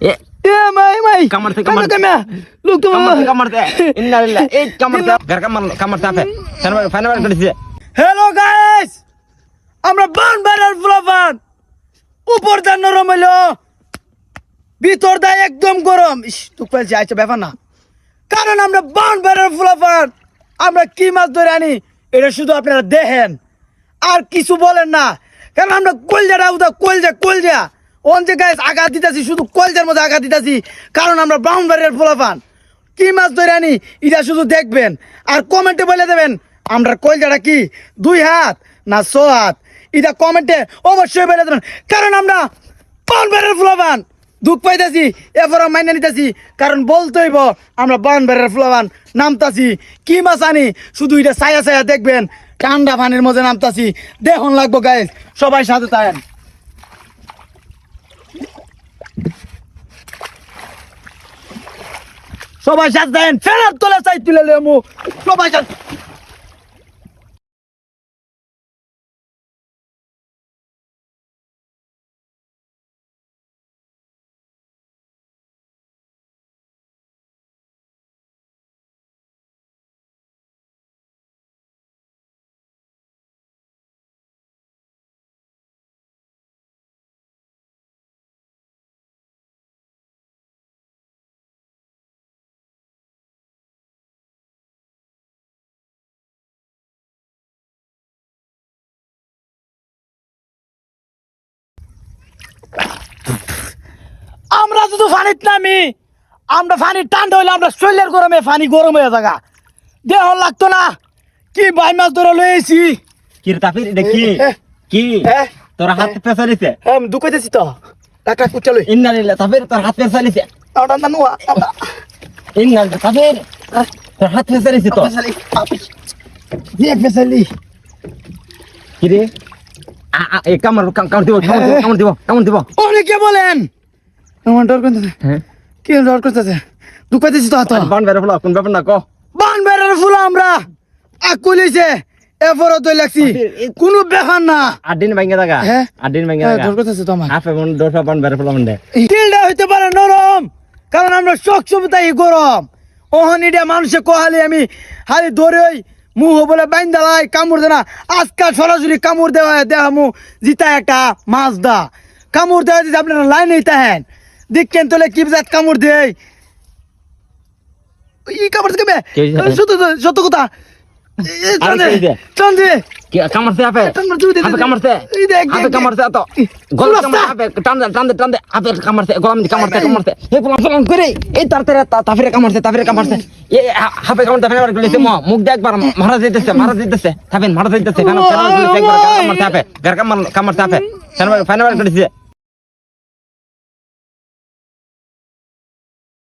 এ মাই কামড়তে লোক তো কামড়তে ইন্নালিল্লাহ এই কামড়তে ঘর কামড়তে আপে ফাইনাল করেছে। হ্যালো গাইস, আমরা বানবাড়ার ফুলাফান, উপর দা নরম হইলো, ভিতর দা একদম গরম। তুই পাইছি আচ্ছা ব্যাপার না, কারণ আমরা বানবাড়ার ফুলাফান, আমরা কি মাছ ধরে আনি এটা শুধু আপনারা দেখেন আর কিছু বলেন না, কারণ আমরা কলজাটা উদা কলজা ওন যে গাইস আঘাত দিতেছি, শুধু কলজার মধ্যে আঘাত দিতেছি, কারণ আমরা বানবাড়ার ফুলাফান কি মাছ ধরে আনি এটা শুধু দেখবেন আর কমেন্টে বলে দেবেন আমরা কলজাটা কি 2 হাত না 6 হাত, এটা কমেন্টে অবশ্যই বলে দেবেন, কারণ আমরা বানবাড়ার ফুলাফান দুঃখ পাইতেছি এরপর মাইনে নিতেছি, কারণ বলতেই আমরা বানবাড়ার ফুলাফান নামতাছি কি মাছ আনি শুধু এটা ছায়া দেখবেন, ঠান্ডা পানির মধ্যে নামতাছি, দেখুন লাগবো গাইস, সবাই সাথে থাকেন। সবাই সাথে থাকেন, ফেরার তোলা চাই তুলে লেমু, সবাই সাথে। আমরা শুধু পানিত নামি, আমরা পানি ঠান্ডা হইলে আমরা শরীরের গরমে পানি গরম হয়ে থাকা দেহ লাগতো না, কি ভাই মাছ ধরে লইছি কি রে তাফির এটা কি তোর হাত পেছালিছে দুকাইতেছি তো টাকা কুচালো ইন্নালিল্লাহ তাফির তোর হাত পেছালিছে আমরা নানুয়া ইন্নালিল্লাহ তাফির তোর হাত পেছালিছে তো দিয়ে পেছালি কি রে এই কামড় দিব অনেকে বলেন আমার ডর করতেছে, হ্যাঁ কি ডর করতেছে, দুকাইতেছি তো হাত বান বের হলো কোন ব্যাপার না ক বান বেড়ার ফুল আমরা আকুলিছে এরপরও তো লাগছি কোনো ব্যাপার না, 8 দিন ভাঙে থাকা হ্যাঁ 8 দিন ভাঙে থাকা ডর করতেছে তো আমার হাফে মন দোষা বান বের হলো মন্ডে কিলটা হইতে পারে নরম, কারণ আমরা সবসময় গরম, ওহনিটা মানুষে কহালি আমি হালি ধরে ওই মুহ বলে বাইন্দালাই কামড় দে না, আজকাল সরাসরি কামড় দেওয়া দেহা মু জিতা একটা মাছ দা কামড় দেওয়া দিতে আপনারা লাইনেই তাহেন দেখছেন তোলে কি জাত কামড় দেয় ই কামড় দেবে সত্য কথা চন্দ্রে কি কামড়তে আপে কামড়তে তো গলা কামড়তে টান্দে আপে কামড়তে গলা মধ্যে কামড়তে হে ফলন করে এই তাফিরে কামড়তে এ হাফে কামড়তে ফেলে গেছে মুখ দে একবার মারা যাইতেছে তাফিন মারা যাইতেছে একবার কামড়তে আপে কামড়তে আপে ফাইনাল করেছে